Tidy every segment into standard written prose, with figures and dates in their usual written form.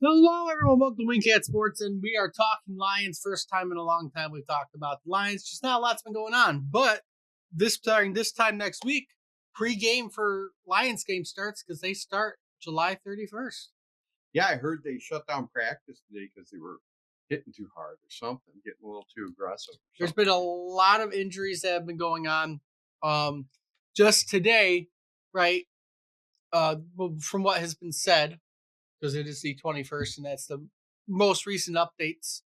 Hello, everyone. Welcome to Wingcat Sports, and we are talking Lions. First time in a long time we've talked about the Lions. Just not a lot's been going on, but starting this time next week, pre-game for Lions game starts because they start July 31st. Yeah, I heard they shut down practice today because they were hitting too hard or something, getting a little too aggressive. There's been a lot of injuries that have been going on. Just today, right? From what has been said, because it is the 21st, and that's the most recent updates.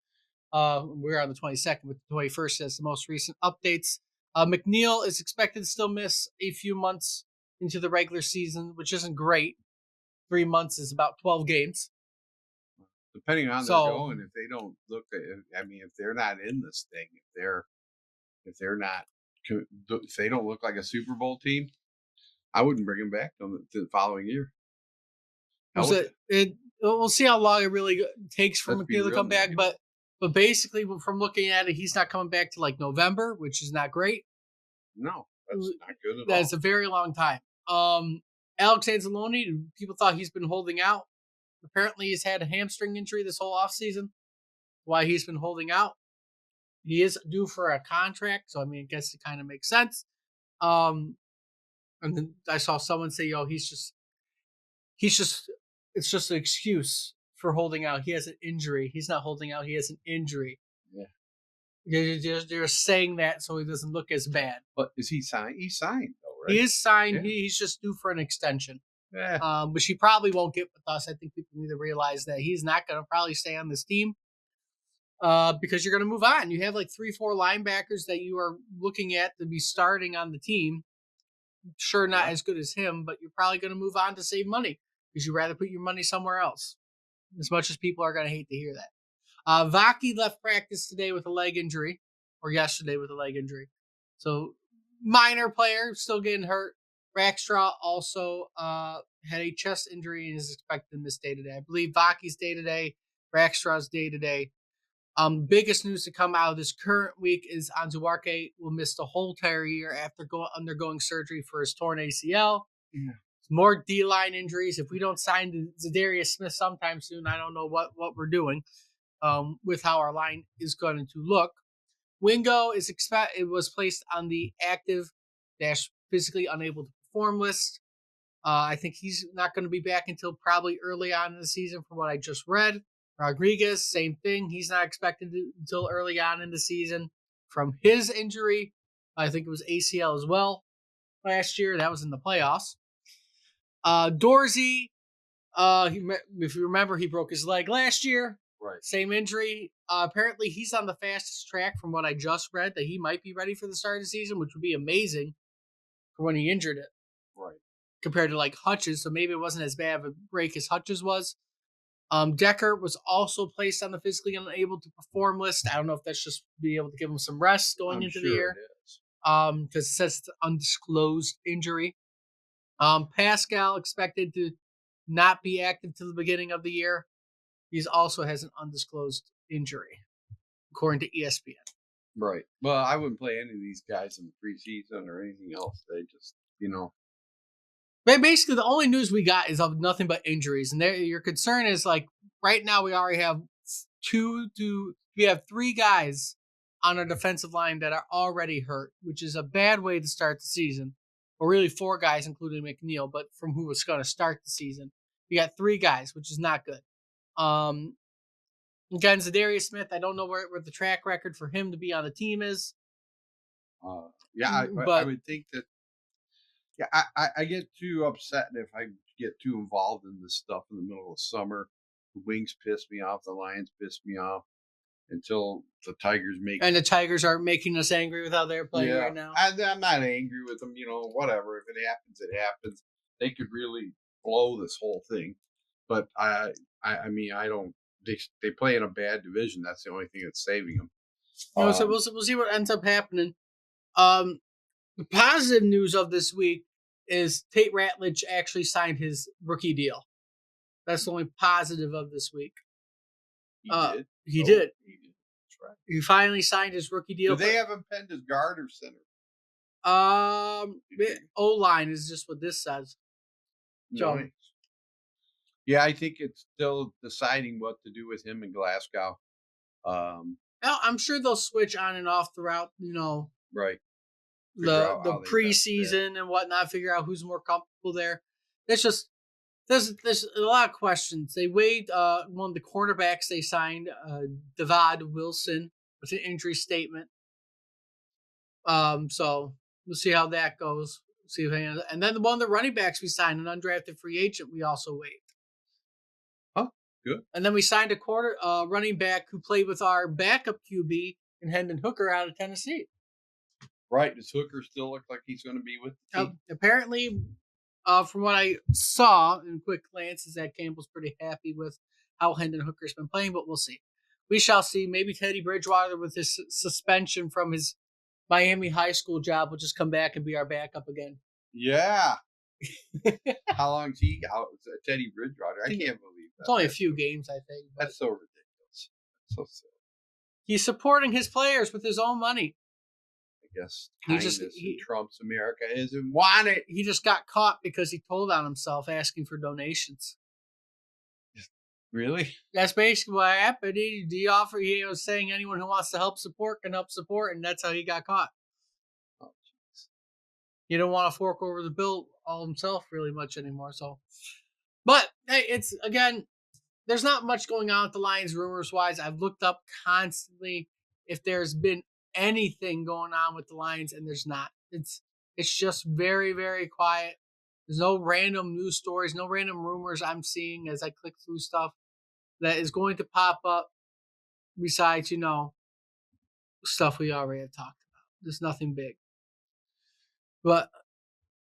We're on the 22nd, but the 21st has the most recent updates. McNeil is expected to still miss a few months into the regular season, which isn't great. 3 months is about 12 games. Depending on they're going, if they don't look at, if they're not in this thing, if they don't look like a Super Bowl team, I wouldn't bring them back to the following year. We'll see how long it really takes for McNeil to come back, but basically, from looking at it, he's not coming back to like November, which is not great. No, that's not good at all. That's a very long time. Alex Anzalone, people thought he's been holding out. Apparently, he's had a hamstring injury this whole offseason. Why he's been holding out. He is due for a contract, so I guess it kind of makes sense. And then I saw someone say, it's just an excuse for holding out. He has an injury. He's not holding out. He has an injury. Yeah. They're saying that so he doesn't look as bad. But is he signed? He's signed, though, right? He is signed. Yeah. He's just due for an extension. Yeah. Which he probably won't get with us. I think people need to realize that he's not going to probably stay on this team because you're going to move on. You have like 3-4 linebackers that you are looking at to be starting on the team. Sure, not as good as him, but you're probably going to move on to save money because you'd rather put your money somewhere else. As much as people are going to hate to hear that. Vaki left practice today with a leg injury, or yesterday with a leg injury. So, minor player, still getting hurt. Rackstraw also had a chest injury and is expected to miss day-to-day. I believe Vaki's day-to-day, Rackstraw's day-to-day. Biggest news to come out of this current week is Anzuarke will miss the whole entire year after undergoing surgery for his torn ACL. Yeah. More D-line injuries. If we don't sign Zadarius Smith sometime soon, I don't know what we're doing with how our line is going to look. Wingo it was placed on the active - physically unable to perform list. I think he's not going to be back until probably early on in the season from what I just read. Rodriguez, same thing. He's not expected until early on in the season from his injury. I think it was ACL as well last year. That was in the playoffs. Dorsey, if you remember, he broke his leg last year. Right. Same injury. Apparently, he's on the fastest track from what I just read that he might be ready for the start of the season, which would be amazing for when he injured it. Right. Compared to like Hutchins, so maybe it wasn't as bad of a break as Hutchins was. Decker was also placed on the physically unable to perform list. I don't know if that's just be able to give him some rest going into the year. Because it says it's an undisclosed injury. Pascal expected to not be active till the beginning of the year. He also has an undisclosed injury, according to ESPN. Right. Well, I wouldn't play any of these guys in the preseason or anything else. They just, But basically, the only news we got is of nothing but injuries. And your concern is like right now we already have we have 3 guys on our defensive line that are already hurt, which is a bad way to start the season. Or really 4 guys, including McNeil, but from who was going to start the season. You got 3 guys, which is not good. Again, Zadarius Smith, I don't know where the track record for him to be on the team is. I would think that. Yeah, I get too upset if I get too involved in this stuff in the middle of summer. The Wings piss me off. The Lions piss me off until the Tigers make. And the Tigers are making us angry with how they're playing right now. I'm not angry with them. Whatever. If it happens, it happens. They could really blow this whole thing. But I don't. They play in a bad division. That's the only thing that's saving them. So we'll see what ends up happening. The positive news of this week is Tate Ratledge actually signed his rookie deal. That's the only positive of this week. He did. That's right. He finally signed his rookie deal. Do they have him penned as guard or center? O-line is just what this says. Nice. Yeah, I think it's still deciding what to do with him in Glasgow. Well, I'm sure they'll switch on and off throughout, Right. Figure the out the how they best fit. preseason and whatnot. Figure out who's more comfortable there. It's just there's a lot of questions. They waived one of the cornerbacks they signed, Devad Wilson, with an injury statement. So we'll see how that goes. See if and then one of the running backs we signed, an undrafted free agent, we also waived. Huh? Good. And then we signed a running back who played with our backup QB and Hendon Hooker out of Tennessee. Right. Does Hooker still look like he's going to be with the team? Apparently, from what I saw in quick glances, that Campbell's pretty happy with how Hendon Hooker's been playing, but we'll see. We shall see. Maybe Teddy Bridgewater, with his suspension from his Miami high school job, will just come back and be our backup again. Yeah. How long's he out? Teddy Bridgewater. I can't believe that. It's only a few games, I think. That's so ridiculous. So silly. He's supporting his players with his own money. I guess kindness in Trump's America isn't want it. He just got caught because he told on himself asking for donations. Really? That's basically what happened. He was saying anyone who wants to help support can help support, and that's how he got caught. Oh, jeez. He don't want to fork over the bill all himself really much anymore. So, but hey, it's again, there's not much going on with the Lions rumors wise. I've looked up constantly if there's been anything going on with the Lions, and there's not. It's just very, very quiet. There's no random news stories, no random rumors I'm seeing as I click through stuff that is going to pop up besides, stuff we already have talked about. There's nothing big. But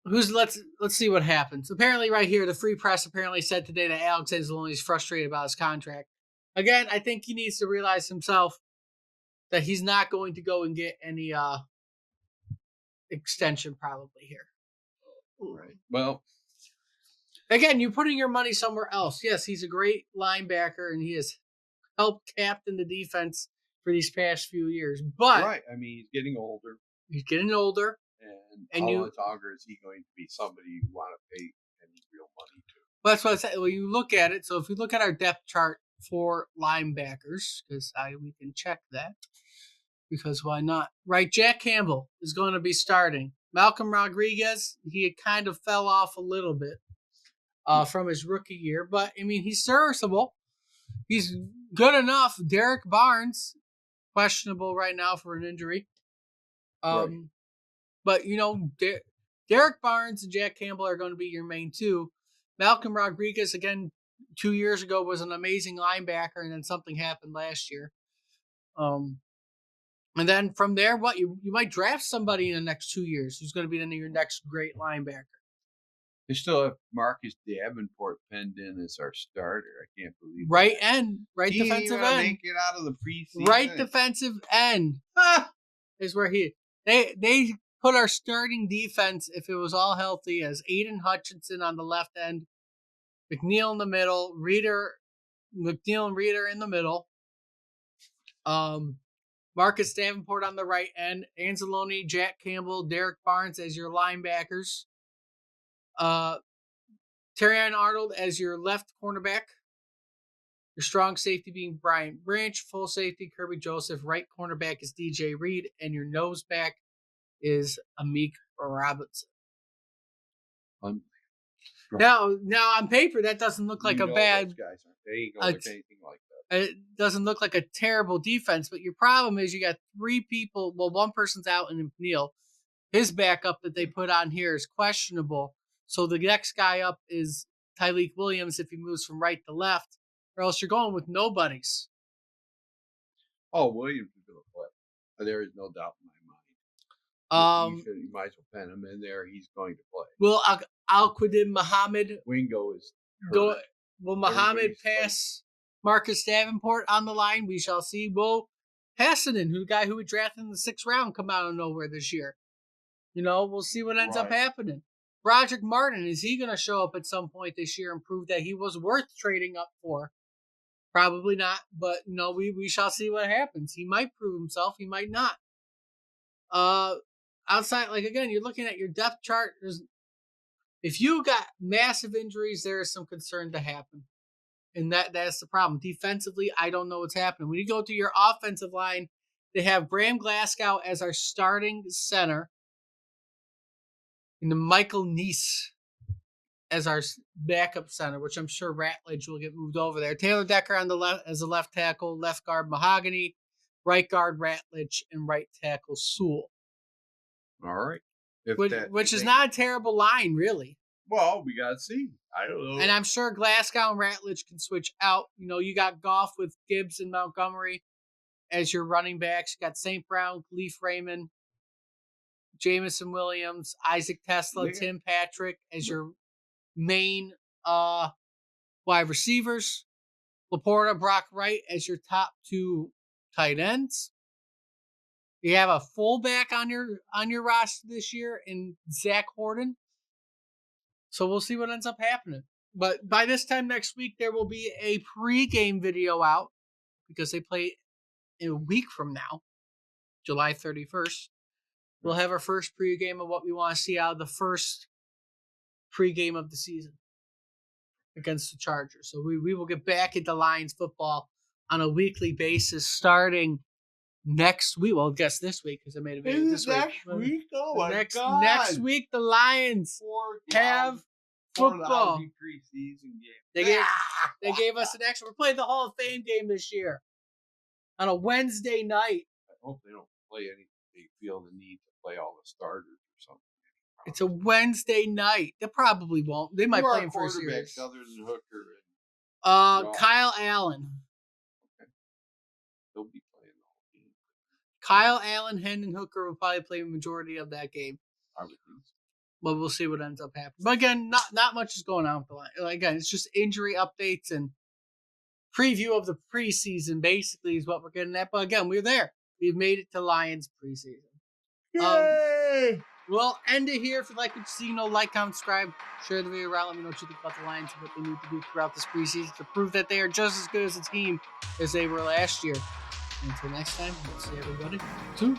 let's see what happens. Apparently right here, the Free Press apparently said today that Alex Anzalone is frustrated about his contract. Again, I think he needs to realize himself that he's not going to go and get any extension probably here. Right. Well, again, you're putting your money somewhere else. Yes, he's a great linebacker, and he has helped captain the defense for these past few years. But right, I mean, he's getting older. And how much longer is he going to be somebody you want to pay any real money to? Well, that's what I said. When you look at it, so if you look at our depth chart for linebackers, because we can check that, because why not? Right, Jack Campbell is going to be starting. Malcolm Rodriguez, he had kind of fell off a little bit from his rookie year, but I mean, he's serviceable. He's good enough. Derek Barnes, questionable right now for an injury. Right. But, Derek Barnes and Jack Campbell are going to be your main two. Malcolm Rodriguez, again, 2 years ago was an amazing linebacker, and then something happened last year. And then from there, you might draft somebody in the next 2 years who's going to be your next great linebacker. They still have Marcus Davenport penned in as our starter. I can't believe right that. End, right he defensive end. Make it out of the preseason. Right defensive end is where they put our starting defense, if it was all healthy, as Aiden Hutchinson on the left end, McNeil in the middle, McNeil and Reeder in the middle, Marcus Davenport on the right end, Anzalone, Jack Campbell, Derek Barnes as your linebackers, Terrion Arnold as your left cornerback, your strong safety being Brian Branch, full safety Kirby Joseph, right cornerback is DJ Reed, and your nose back is Amik Robinson. Now on paper, that doesn't look like a bad. Those guys aren't anything like that. It doesn't look like a terrible defense, but your problem is you got three people. Well, one person's out in McNeil. His backup that they put on here is questionable. So the next guy up is Tyleik Williams if he moves from right to left, or else you're going with nobodies. Oh, Williams is going to play. There is no doubt in my mind. You might as well pen him in there. He's going to play. Will Al-Quadin Muhammad Wingo is hurt. Will Muhammad pass Marcus Davenport on the line? We shall see. Will Hassenen, the guy who we drafted in the 6th round, come out of nowhere this year? We'll see what ends up happening. Broderick Martin, is he going to show up at some point this year and prove that he was worth trading up for? Probably not, but we shall see what happens. He might prove himself. He might not. Outside, again, you're looking at your depth chart. If you got massive injuries, there is some concern to happen. And that's the problem. Defensively, I don't know what's happening. When you go to your offensive line, they have Graham Glasgow as our starting center, and the Michael Neese as our backup center, which I'm sure Ratledge will get moved over there. Taylor Decker on the left as a left tackle, left guard Mahogany, right guard Ratledge, and right tackle Sewell. All right. Which is not a terrible line, really. Well, we gotta see. I don't know. And I'm sure Glasgow and Ratledge can switch out. You got Goff with Gibbs and Montgomery as your running backs. You got St. Brown, Khalif Raymond, Jameson Williams, Isaac Tesla, Tim Patrick as your main wide receivers. Laporta, Brock Wright as your top two tight ends. You have a fullback on your roster this year in Zach Horton. So we'll see what ends up happening. But by this time next week, there will be a pregame video out because they play a week from now, July 31st. We'll have our first pregame of what we want to see out of the first pregame of the season against the Chargers. So we will get back into Lions football on a weekly basis starting next week. Well, I guess this week because I made a video this week. Next week? Oh my God. Next week, the Lions have football. Preseason game. They gave us an extra. We're playing the Hall of Fame game this year on a Wednesday night. I hope they don't play any. They feel the need to play all the starters or something. It's a Wednesday night. They probably won't. They might play him for a series. Other than Hooker. Kyle Allen. Okay. They'll be playing the whole game. Kyle Allen, Hendon Hooker will probably play the majority of that game. I would think so. But we'll see what ends up happening. But again, not much is going on with the line. Again, it's just injury updates and preview of the preseason, basically, is what we're getting at. But again, we're there. We've made it to Lions preseason. Yay! We'll end it here. If you'd like to see, like, comment, subscribe, share the video around. Let me know what you think about the Lions and what they need to do throughout this preseason to prove that they are just as good as a team as they were last year. Until next time, we'll see everybody soon.